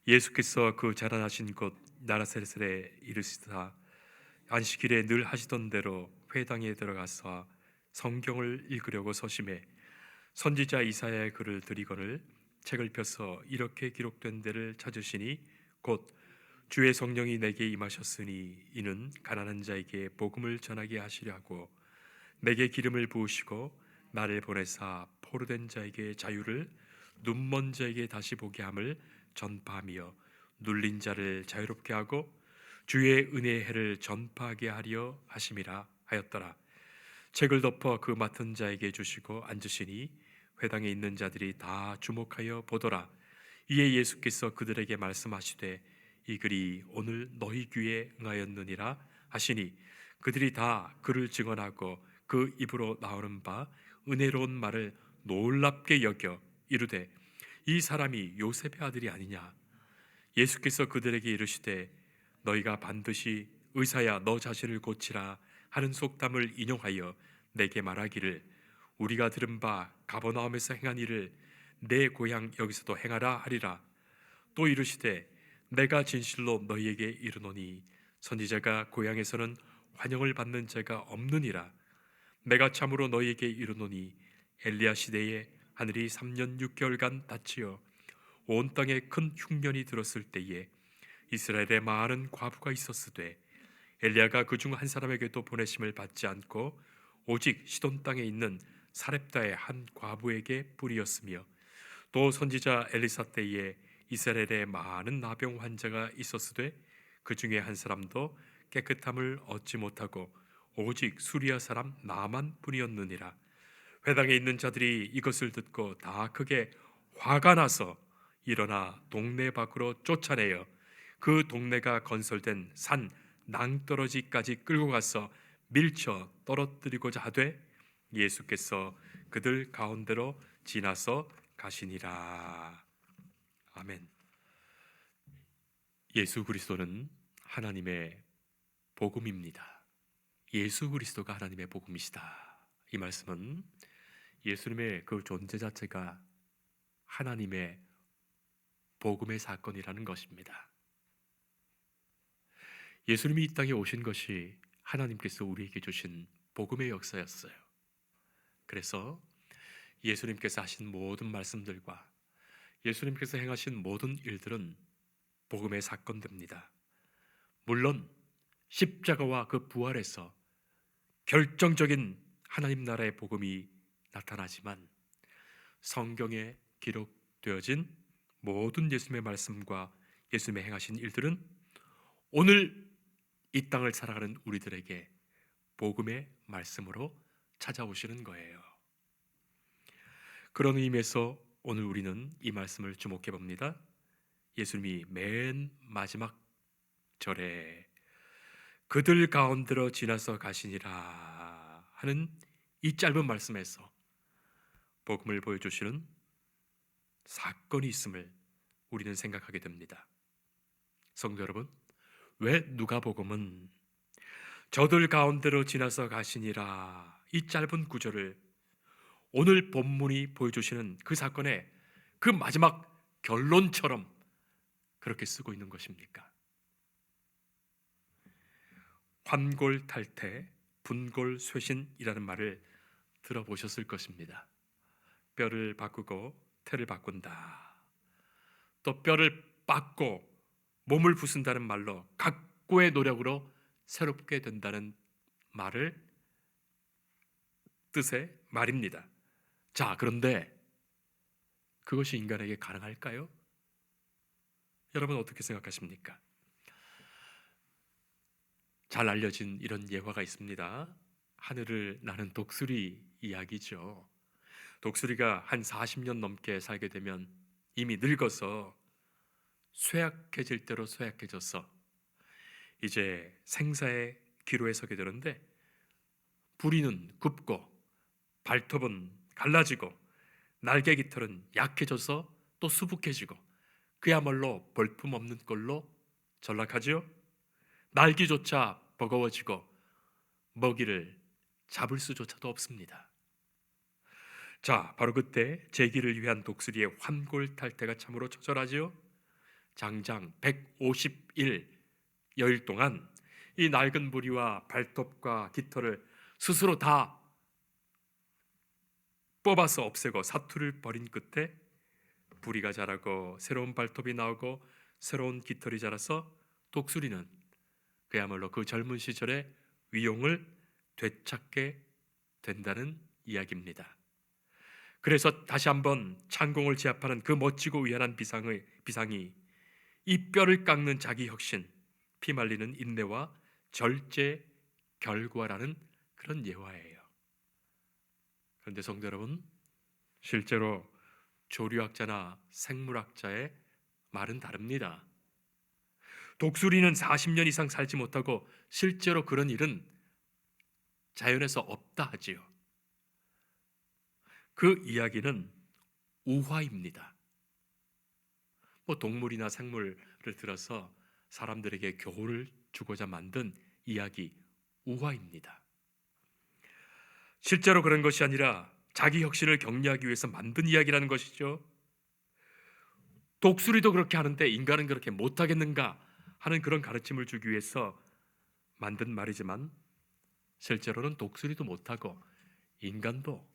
예수께서 그 자라나신 곳 나사렛에 이르시다 안식일에 늘 하시던 대로 회당에 들어가서 성경을 읽으려고 서심해 선지자 이사야의 글을 들이거늘 책을 펴서 이렇게 기록된 데를 찾으시니 곧 주의 성령이 내게 임하셨으니 이는 가난한 자에게 복음을 전하게 하시려고 내게 기름을 부으시고 나를 보내사 포로된 자에게 자유를 눈먼 자에게 다시 보게 함을 전파하며 눌린 자를 자유롭게 하고 주의 은혜의 해를 전파하게 하려 하심이라 하였더라. 책을 덮어 그 맡은 자에게 주시고 앉으시니 회당에 있는 자들이 다 주목하여 보더라. 이에 예수께서 그들에게 말씀하시되 이 글이 오늘 너희 귀에 응하였느니라 하시니 그들이 다 그를 증언하고 그 입으로 나오는 바 은혜로운 말을 놀랍게 여겨 이르되 이 사람이 요셉의 아들이 아니냐. 예수께서 그들에게 이르시되 너희가 반드시 의사야 너 자신을 고치라 하는 속담을 인용하여 내게 말하기를 우리가 들은 바 가버나움에서 행한 일을 내 고향 여기서도 행하라 하리라. 또 이르시되 내가 진실로 너희에게 이르노니 선지자가 고향에서는 환영을 받는 자가 없느니라. 내가 참으로 너희에게 이르노니 엘리야 시대에 하늘이 3년 6개월간 닫히어 온 땅에 큰 흉년이 들었을 때에 이스라엘에 많은 과부가 있었으되 엘리야가 그중 한 사람에게도 보내심을 받지 않고 오직 시돈 땅에 있는 사렙다의 한 과부에게 뿌리었으며 또 선지자 엘리사 때에 이스라엘에 많은 나병 환자가 있었으되 그 중에 한 사람도 깨끗함을 얻지 못하고 오직 수리아 사람 나만 뿐이었느니라. 회당에 있는 자들이 이것을 듣고 다 크게 화가 나서 일어나 동네 밖으로 쫓아내어 그 동네가 건설된 산 낭떠러지까지 끌고 가서 밀쳐 떨어뜨리고자 하되 예수께서 그들 가운데로 지나서 가시니라. 아멘. 예수 그리스도는 하나님의 복음입니다. 예수 그리스도가 하나님의 복음이시다. 이 말씀은 예수님의 그 존재 자체가 하나님의 복음의 사건이라는 것입니다. 예수님이 이 땅에 오신 것이 하나님께서 우리에게 주신 복음의 역사였어요. 그래서 예수님께서 하신 모든 말씀들과 예수님께서 행하신 모든 일들은 복음의 사건입니다. 물론 십자가와 그 부활에서 결정적인 하나님 나라의 복음이 나타나지만 성경에 기록되어진 모든 예수님의 말씀과 예수님의 행하신 일들은 오늘 이 땅을 살아가는 우리들에게 복음의 말씀으로 찾아오시는 거예요. 그런 의미에서 오늘 우리는 이 말씀을 주목해 봅니다. 예수님이 맨 마지막 절에 그들 가운데로 지나서 가시니라 하는 이 짧은 말씀에서 복음을 보여주시는 사건이 있음을 우리는 생각하게 됩니다. 성도 여러분, 왜 누가복음은 저들 가운데로 지나서 가시니라 이 짧은 구절을 오늘 본문이 보여주시는 그 사건의 그 마지막 결론처럼 그렇게 쓰고 있는 것입니까? 환골탈태, 분골쇄신이라는 말을 들어보셨을 것입니다. 뼈를 바꾸고 태를 바꾼다. 또 뼈를 빻고 몸을 부순다는 말로 각고의 노력으로 새롭게 된다는 말을 뜻의 말입니다. 자, 그런데 그것이 인간에게 가능할까요? 여러분 어떻게 생각하십니까? 잘 알려진 이런 예화가 있습니다. 하늘을 나는 독수리 이야기죠. 독수리가 한 40년 넘게 살게 되면 이미 늙어서 쇠약해질 대로 쇠약해져서 이제 생사의 기로에 서게 되는데 부리는 굽고 발톱은 갈라지고 날개 깃털은 약해져서 또 수북해지고 그야말로 볼품없는 꼴로 전락하죠. 날기조차 버거워지고 먹이를 잡을 수조차도 없습니다. 자, 바로 그때 제기를 위한 독수리의 환골탈태가 참으로 처절하지요. 장장 150일 여일 동안 이 낡은 부리와 발톱과 깃털을 스스로 다 뽑아서 없애고 사투를 벌인 끝에 부리가 자라고 새로운 발톱이 나오고 새로운 깃털이 자라서 독수리는 그야말로 그 젊은 시절의 위용을 되찾게 된다는 이야기입니다. 그래서 다시 한번 창공을 제압하는 그 멋지고 위안한 비상이 이 뼈를 깎는 자기 혁신, 피말리는 인내와 절제 결과라는 그런 예화예요. 그런데 성도 여러분, 실제로 조류학자나 생물학자의 말은 다릅니다. 독수리는 40년 이상 살지 못하고 실제로 그런 일은 자연에서 없다 하지요. 그 이야기는 우화입니다. 동물이나 생물을 들어서 사람들에게 교훈을 주고자 만든 이야기, 우화입니다. 실제로 그런 것이 아니라 자기 혁신을 격려하기 위해서 만든 이야기라는 것이죠. 독수리도 그렇게 하는데 인간은 그렇게 못하겠는가 하는 그런 가르침을 주기 위해서 만든 말이지만 실제로는 독수리도 못하고 인간도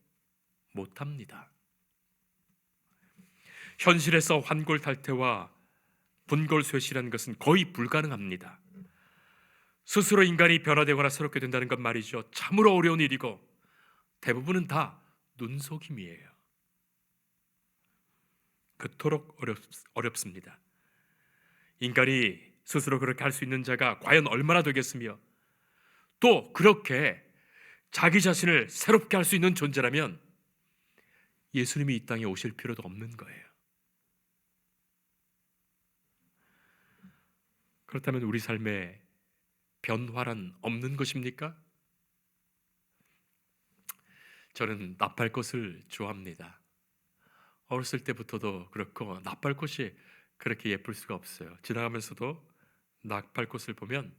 못합니다. 현실에서 환골탈태와 분골쇄실이라는 것은 거의 불가능합니다. 스스로 인간이 변화되거나 새롭게 된다는 것 말이죠. 참으로 어려운 일이고 대부분은 다 눈속임이에요. 그토록 어렵습니다. 인간이 스스로 그렇게 할 수 있는 자가 과연 얼마나 되겠으며 또 그렇게 자기 자신을 새롭게 할 수 있는 존재라면 예수님이 이 땅에 오실 필요도 없는 거예요. 그렇다면 우리 삶에 변화란 없는 것입니까? 저는 나팔꽃을 좋아합니다. 어렸을 때부터도 그렇고 나팔꽃이 그렇게 예쁠 수가 없어요. 지나가면서도 나팔꽃을 보면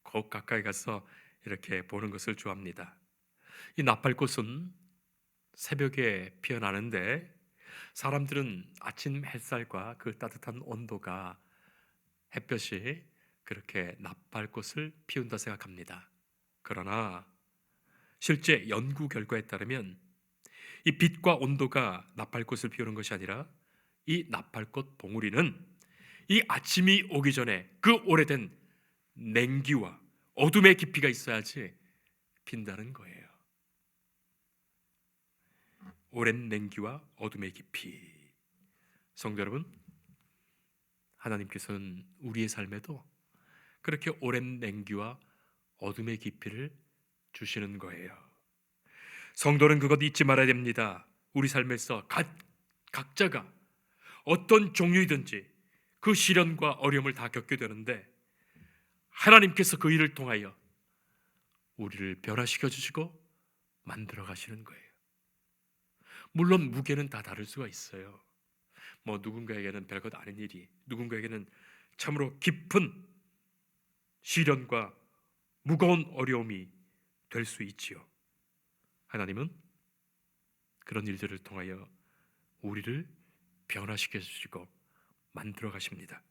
꼭 가까이 가서 이렇게 보는 것을 좋아합니다. 이 나팔꽃은 새벽에 피어나는데 사람들은 아침 햇살과 그 따뜻한 온도가 햇볕이 그렇게 나팔꽃을 피운다 생각합니다. 그러나 실제 연구 결과에 따르면 이 빛과 온도가 나팔꽃을 피우는 것이 아니라 이 나팔꽃 봉우리는 이 아침이 오기 전에 그 오래된 냉기와 어둠의 깊이가 있어야지 핀다는 거예요. 오랜 냉기와 어둠의 깊이. 성도 여러분, 하나님께서는 우리의 삶에도 그렇게 오랜 냉기와 어둠의 깊이를 주시는 거예요. 성도는 그것 잊지 말아야 됩니다. 우리 삶에서 각자가 어떤 종류이든지 그 시련과 어려움을 다 겪게 되는데 하나님께서 그 일을 통하여 우리를 변화시켜 주시고 만들어 가시는 거예요. 물론 무게는 다 다를 수가 있어요. 누군가에게는 별것 아닌 일이, 누군가에게는 참으로 깊은 시련과 무거운 어려움이 될 수 있지요. 하나님은 그런 일들을 통하여 우리를 변화시켜 주시고 만들어 가십니다.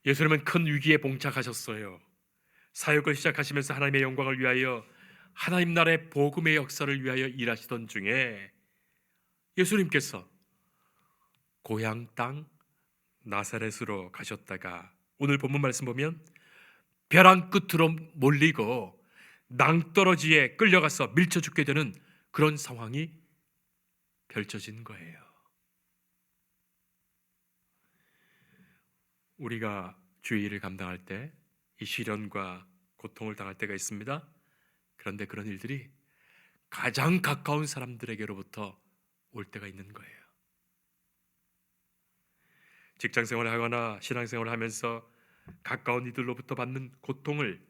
예수님은 큰 위기에 봉착하셨어요. 사역을 시작하시면서 하나님의 영광을 위하여 하나님 나라의 복음의 역사를 위하여 일하시던 중에 예수님께서 고향 땅 나사렛으로 가셨다가 오늘 본문 말씀 보면 벼랑 끝으로 몰리고 낭떠러지에 끌려가서 밀쳐 죽게 되는 그런 상황이 펼쳐진 거예요. 우리가 주의 일을 감당할 때 이 시련과 고통을 당할 때가 있습니다. 그런데 그런 일들이 가장 가까운 사람들에게로부터 올 때가 있는 거예요. 직장생활을 하거나 신앙생활을 하면서 가까운 이들로부터 받는 고통을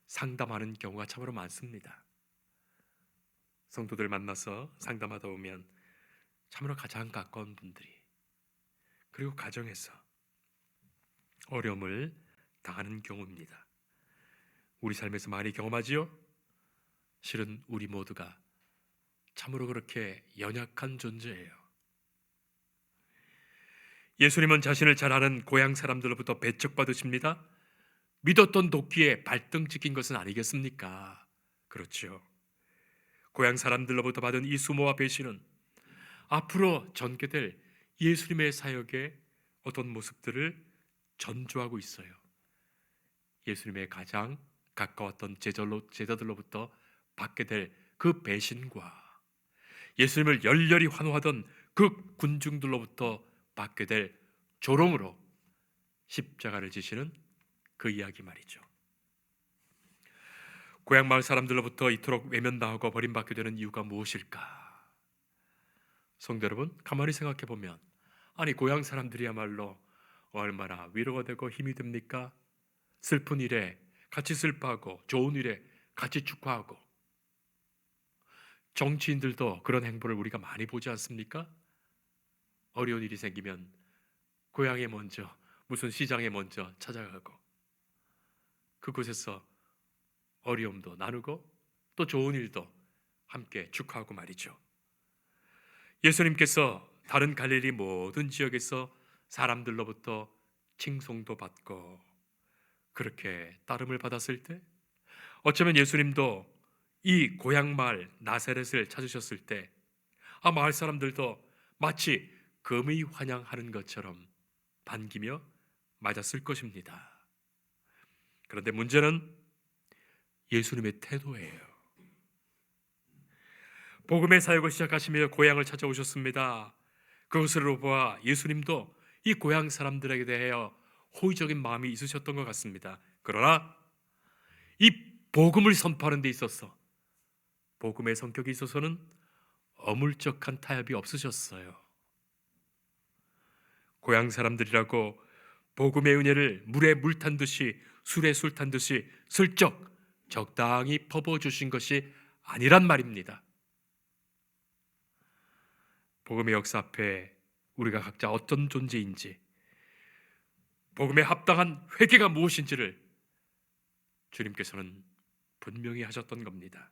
상담하는 경우가 참으로 많습니다. 성도들 만나서 상담하다 보면 참으로 가장 가까운 분들이, 그리고 가정에서 어려움을 당하는 경우입니다. 우리 삶에서 많이 경험하지요? 실은 우리 모두가 참으로 그렇게 연약한 존재예요. 예수님은 자신을 잘 아는 고향 사람들로부터 배척받으십니다. 믿었던 도끼에 발등 찍힌 것은 아니겠습니까? 그렇죠. 고향 사람들로부터 받은 이 수모와 배신은 앞으로 전개될 예수님의 사역의 어떤 모습들을 전조하고 있어요. 예수님의 가장 가까웠던 제자들로부터 받게 될 그 배신과 예수님을 열렬히 환호하던 그 군중들로부터 받게 될 조롱으로 십자가를 지시는 그 이야기 말이죠. 고향 마을 사람들로부터 이토록 외면당하고 버림받게 되는 이유가 무엇일까? 성도 여러분, 가만히 생각해 보면, 아니 고향 사람들이야말로 얼마나 위로가 되고 힘이 됩니까? 슬픈 일에 같이 슬퍼하고 좋은 일에 같이 축하하고, 정치인들도 그런 행보를 우리가 많이 보지 않습니까? 어려운 일이 생기면 고향에 먼저, 무슨 시장에 먼저 찾아가고 그곳에서 어려움도 나누고 또 좋은 일도 함께 축하하고 말이죠. 예수님께서 다른 갈릴리 모든 지역에서 사람들로부터 칭송도 받고 그렇게 따름을 받았을 때, 어쩌면 예수님도 이 고향 마을 나사렛을 찾으셨을 때 마을 사람들도 마치 금의 환영하는 것처럼 반기며 맞았을 것입니다. 그런데 문제는 예수님의 태도예요. 복음의 사역을 시작하시며 고향을 찾아오셨습니다. 그것으로 보아 예수님도 이 고향 사람들에게 대하여 호의적인 마음이 있으셨던 것 같습니다. 그러나 이 복음을 선포하는 데 있어서, 복음의 성격이 있어서는 어물쩍한 타협이 없으셨어요. 고향 사람들이라고 복음의 은혜를 물에 물 탄 듯이, 술에 술 탄 듯이 슬쩍 적당히 퍼부어주신 것이 아니란 말입니다. 복음의 역사 앞에 우리가 각자 어떤 존재인지, 복음에 합당한 회개가 무엇인지를 주님께서는 분명히 하셨던 겁니다.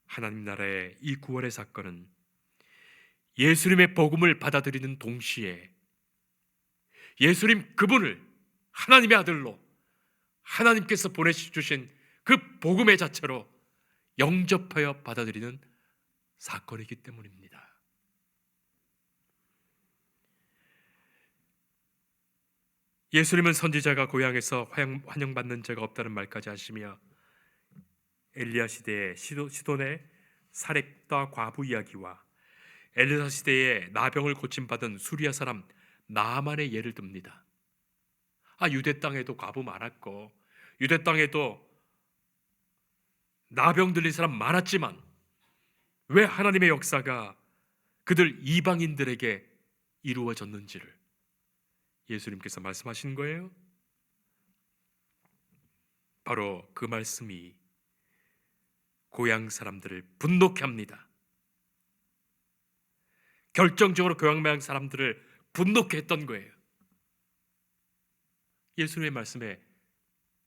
하나님 나라의 이 구원의 사건은 예수님의 복음을 받아들이는 동시에 예수님 그분을 하나님의 아들로 하나님께서 보내주신 그 복음의 자체로 영접하여 받아들이는 사건이기 때문입니다. 예수님은 선지자가 고향에서 환영받는 자가 없다는 말까지 하시며 엘리야 시대의 시돈의 사렙과 과부 이야기와 엘리사 시대에 나병을 고침받은 수리아 사람 나아만의 예를 듭니다. 유대 땅에도 과부 많았고 유대 땅에도 나병 들린 사람 많았지만 왜 하나님의 역사가 그들 이방인들에게 이루어졌는지를 예수님께서 말씀하신 거예요. 바로 그 말씀이 고향 사람들을 분노케 합니다. 결정적으로 고향 사람들을 분노케 했던 거예요. 예수님의 말씀에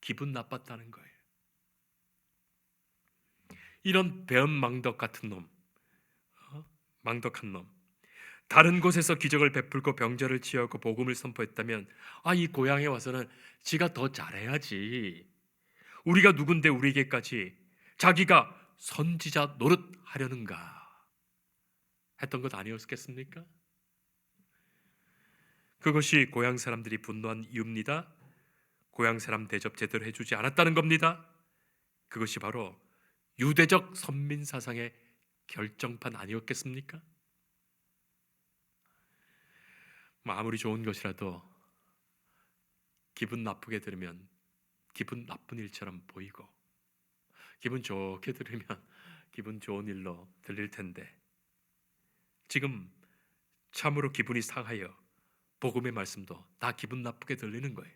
기분 나빴다는 거예요. 이런 배은망덕 같은 놈, 망덕한 놈, 다른 곳에서 기적을 베풀고 병자를 치유하고 복음을 선포했다면 이 고향에 와서는 지가 더 잘해야지, 우리가 누군데 우리에게까지 자기가 선지자 노릇하려는가 했던 것 아니었겠습니까? 그것이 고향 사람들이 분노한 이유입니다. 고향 사람 대접 제대로 해주지 않았다는 겁니다. 그것이 바로 유대적 선민 사상의 결정판 아니었겠습니까? 아무리 좋은 것이라도 기분 나쁘게 들으면 기분 나쁜 일처럼 보이고, 기분 좋게 들으면 기분 좋은 일로 들릴 텐데, 지금 참으로 기분이 상하여 복음의 말씀도 다 기분 나쁘게 들리는 거예요.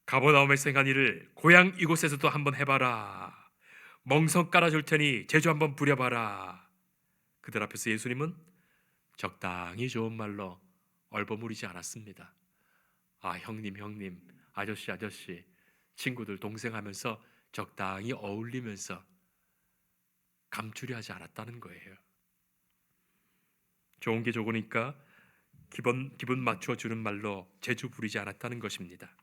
가버나움에서 행한 일을 고향 이곳에서도 한번 해봐라, 멍석 깔아줄 테니 제주 한번 부려봐라. 그들 앞에서 예수님은 적당히 좋은 말로 얼버무리지 않았습니다. 형님, 아저씨, 친구들 동생 하면서 적당히 어울리면서 감추려 하지 않았다는 거예요. 좋은 게 좋으니까 기분 맞춰 주는 말로 재주 부리지 않았다는 것입니다.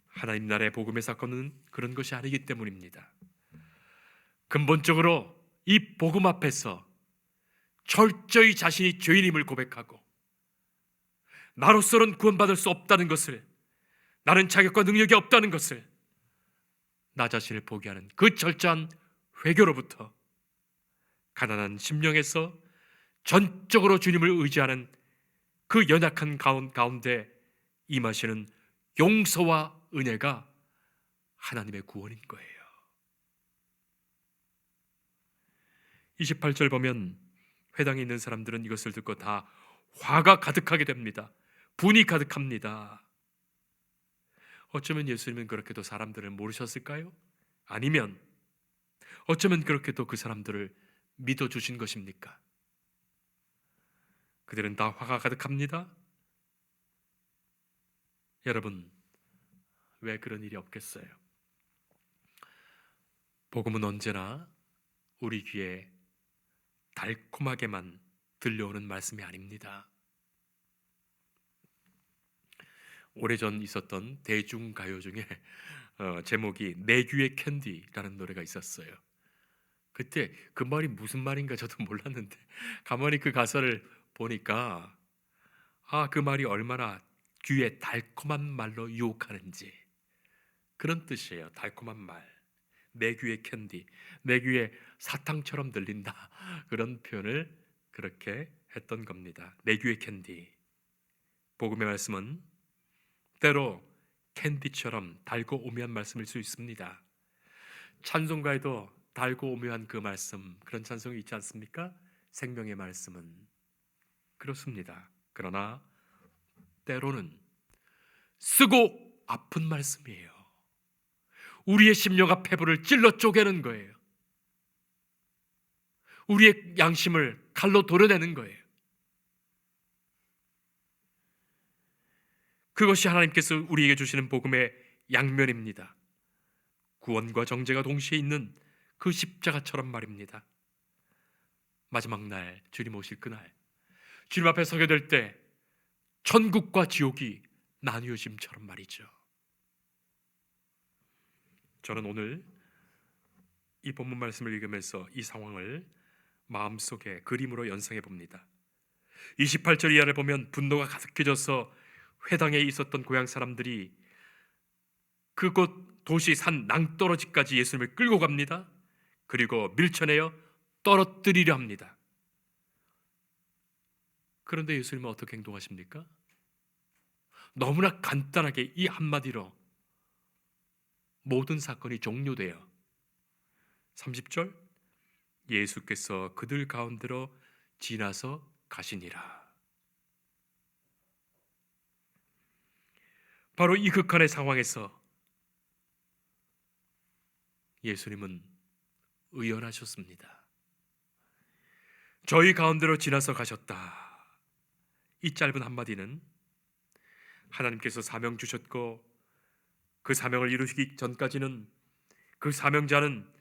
하나님 나라의 복음의 사건은 그런 것이 아니기 때문입니다. 근본적으로 이 복음 앞에서 철저히 자신이 죄인임을 고백하고 나로서는 구원받을 수 없다는 것을, 나는 자격과 능력이 없다는 것을, 나 자신을 포기하는 그 철저한 회개로부터 가난한 심령에서 전적으로 주님을 의지하는 그 연약한 가운데 임하시는 용서와 은혜가 하나님의 구원인 거예요. 28절 보면 회당에 있는 사람들은 이것을 듣고 다 화가 가득하게 됩니다. 분이 가득합니다. 어쩌면 예수님은 그렇게도 사람들을 모르셨을까요? 아니면 어쩌면 그렇게도 그 사람들을 믿어주신 것입니까? 그들은 다 화가 가득합니다. 여러분, 왜 그런 일이 없겠어요? 복음은 언제나 우리 귀에 달콤하게만 들려오는 말씀이 아닙니다. 오래전 있었던 대중가요 중에 제목이 내 귀의 캔디라는 노래가 있었어요. 그때 그 말이 무슨 말인가 저도 몰랐는데 가만히 그 가사를 보니까 그 말이 얼마나 귀에 달콤한 말로 유혹하는지, 그런 뜻이에요. 달콤한 말, 내 귀의 캔디, 내 귀에 사탕처럼 들린다, 그런 표현을 그렇게 했던 겁니다. 내 귀의 캔디. 복음의 말씀은 때로 캔디처럼 달고 오묘한 말씀일 수 있습니다. 찬송가에도 달고 오묘한 그 말씀, 그런 찬송이 있지 않습니까? 생명의 말씀은. 그렇습니다. 그러나 때로는 쓰고 아픈 말씀이에요. 우리의 심령과 폐부를 찔러 쪼개는 거예요. 우리의 양심을 칼로 도려내는 거예요. 그것이 하나님께서 우리에게 주시는 복음의 양면입니다. 구원과 정죄가 동시에 있는 그 십자가처럼 말입니다. 마지막 날, 주님 오실 그날, 주님 앞에 서게 될 때 천국과 지옥이 나뉘어짐처럼 말이죠. 저는 오늘 이 본문 말씀을 읽으면서 이 상황을 마음속에 그림으로 연상해 봅니다. 28절 이하를 보면 분노가 가득해져서 회당에 있었던 고향 사람들이 그곳 도시 산 낭떠러지까지 예수님을 끌고 갑니다. 그리고 밀쳐내어 떨어뜨리려 합니다. 그런데 예수님은 어떻게 행동하십니까? 너무나 간단하게 이 한마디로 모든 사건이 종료돼요. 30절, 예수께서 그들 가운데로 지나서 가시니라. 바로 이 극한의 상황에서 예수님은 의연하셨습니다. 저희 가운데로 지나서 가셨다. 이 짧은 한마디는 하나님께서 사명 주셨고 그 사명을 이루시기 전까지는 그 사명자는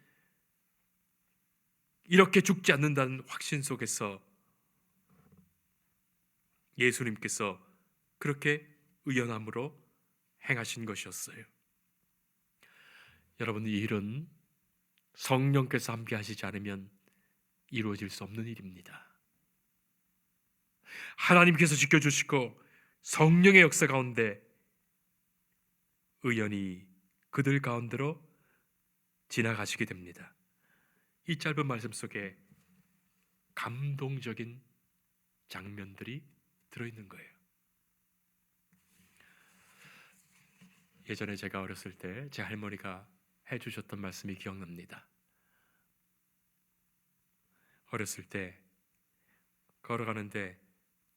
이렇게 죽지 않는다는 확신 속에서 예수님께서 그렇게 의연함으로 행하신 것이었어요. 여러분, 이 일은 성령께서 함께 하시지 않으면 이루어질 수 없는 일입니다. 하나님께서 지켜주시고 성령의 역사 가운데 의연히 그들 가운데로 지나가시게 됩니다. 이 짧은 말씀 속에 감동적인 장면들이 들어있는 거예요. 예전에 제가 어렸을 때 제 할머니가 해주셨던 말씀이 기억납니다. 어렸을 때 걸어가는데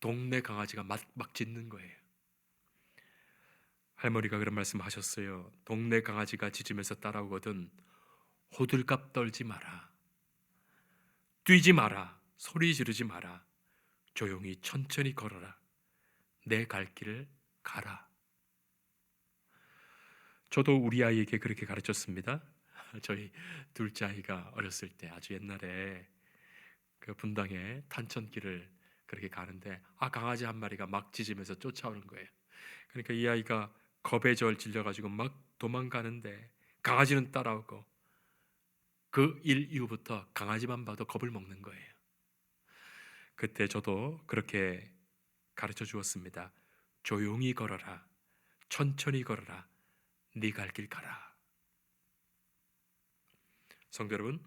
동네 강아지가 막 짖는 거예요. 할머니가 그런 말씀 하셨어요. 동네 강아지가 짖으면서 따라오거든 호들갑 떨지 마라, 뛰지 마라, 소리 지르지 마라, 조용히 천천히 걸어라, 내 갈 길을 가라. 저도 우리 아이에게 그렇게 가르쳤습니다. 저희 둘째 아이가 어렸을 때 아주 옛날에 그 분당에 탄천길을 그렇게 가는데 강아지 한 마리가 막 짖으면서 쫓아오는 거예요. 그러니까 이 아이가 겁에 질려가지고 막 도망가는데 강아지는 따라오고, 그 일 이후부터 강아지만 봐도 겁을 먹는 거예요. 그때 저도 그렇게 가르쳐 주었습니다. 조용히 걸어라, 천천히 걸어라, 네 갈 길 가라. 성도 여러분,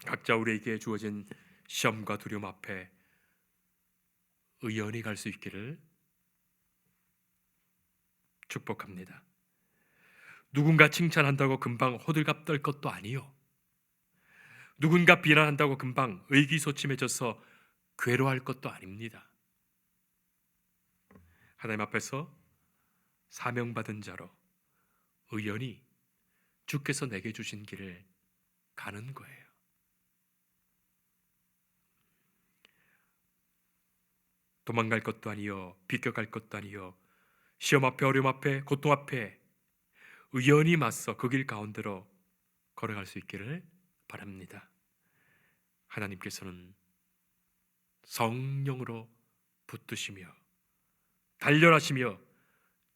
각자 우리에게 주어진 시험과 두려움 앞에 의연히 갈 수 있기를 축복합니다. 누군가 칭찬한다고 금방 호들갑 떨 것도 아니요, 누군가 비난한다고 금방 의기소침해져서 괴로워할 것도 아닙니다. 하나님 앞에서 사명받은 자로 의연히 주께서 내게 주신 길을 가는 거예요. 도망갈 것도 아니요, 비껴갈 것도 아니요, 시험 앞에, 어려움 앞에, 고통 앞에 의연히 맞서 그 길 가운데로 걸어갈 수 있기를 바랍니다. 하나님께서는 성령으로 붙드시며 단련하시며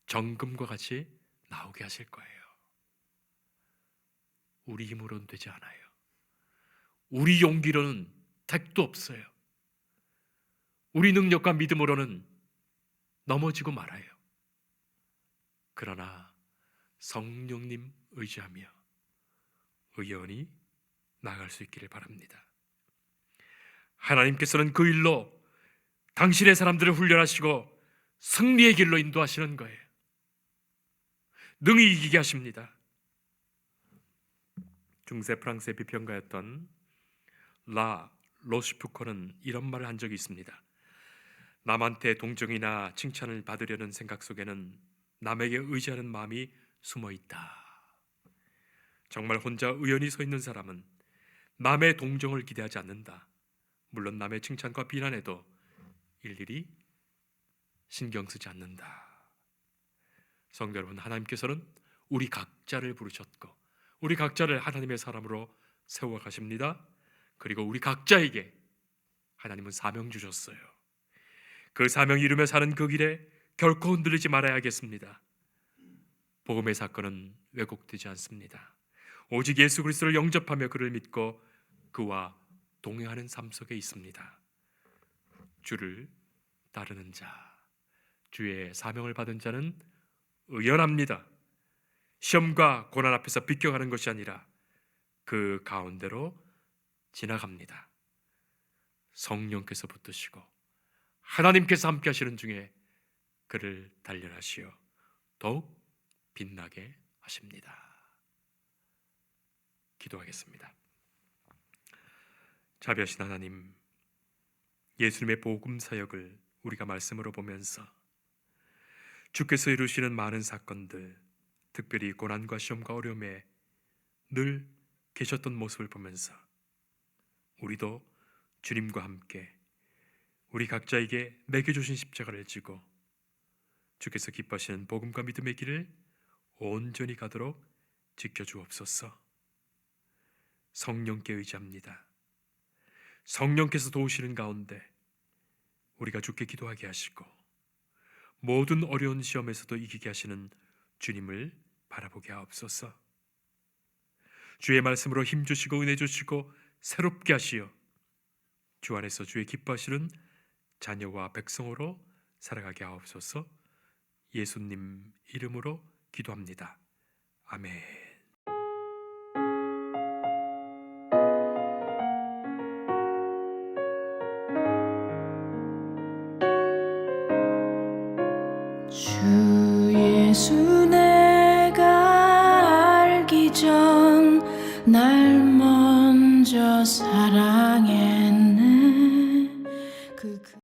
정금과 같이 나오게 하실 거예요. 우리 힘으로는 되지 않아요. 우리 용기로는 택도 없어요. 우리 능력과 믿음으로는 넘어지고 말아요. 그러나 성령님 의지하며 의연히 나아갈 수 있기를 바랍니다. 하나님께서는 그 일로 당신의 사람들을 훈련하시고 승리의 길로 인도하시는 거예요. 능히 이기게 하십니다. 중세 프랑스의 비평가였던 라 로슈푸코는 이런 말을 한 적이 있습니다. 남한테 동정이나 칭찬을 받으려는 생각 속에는 남에게 의지하는 마음이 숨어 있다. 정말 혼자 의연히 서 있는 사람은 남의 동정을 기대하지 않는다. 물론 남의 칭찬과 비난에도 일일이 신경 쓰지 않는다. 성도 여러분, 하나님께서는 우리 각자를 부르셨고 우리 각자를 하나님의 사람으로 세워 가십니다. 그리고 우리 각자에게 하나님은 사명 주셨어요. 그 사명 이루며 사는 그 길에 결코 흔들리지 말아야겠습니다. 복음의 사건은 왜곡되지 않습니다. 오직 예수 그리스도를 영접하며 그를 믿고 그와 동행하는 삶 속에 있습니다. 주를 따르는 자, 주의 사명을 받은 자는 의연합니다. 시험과 고난 앞에서 비껴가는 것이 아니라 그 가운데로 지나갑니다. 성령께서 붙드시고 하나님께서 함께 하시는 중에 그를 단련하시어 더욱 빛나게 하십니다. 기도하겠습니다. 자비하신 하나님, 예수님의 복음 사역을 우리가 말씀으로 보면서 주께서 이루시는 많은 사건들, 특별히 고난과 시험과 어려움에 늘 계셨던 모습을 보면서 우리도 주님과 함께 우리 각자에게 내게 주신 십자가를 지고 주께서 기뻐하시는 복음과 믿음의 길을 온전히 가도록 지켜주옵소서. 성령께 의지합니다. 성령께서 도우시는 가운데 우리가 주께 기도하게 하시고 모든 어려운 시험에서도 이기게 하시는 주님을 바라보게 하옵소서. 주의 말씀으로 힘주시고 은혜 주시고 새롭게 하시어 주 안에서 주의 기뻐하시는 자녀와 백성으로 살아가게 하옵소서. 예수님 이름으로 기도합니다. 아멘. 주 예수 내가 알기 전 날 먼저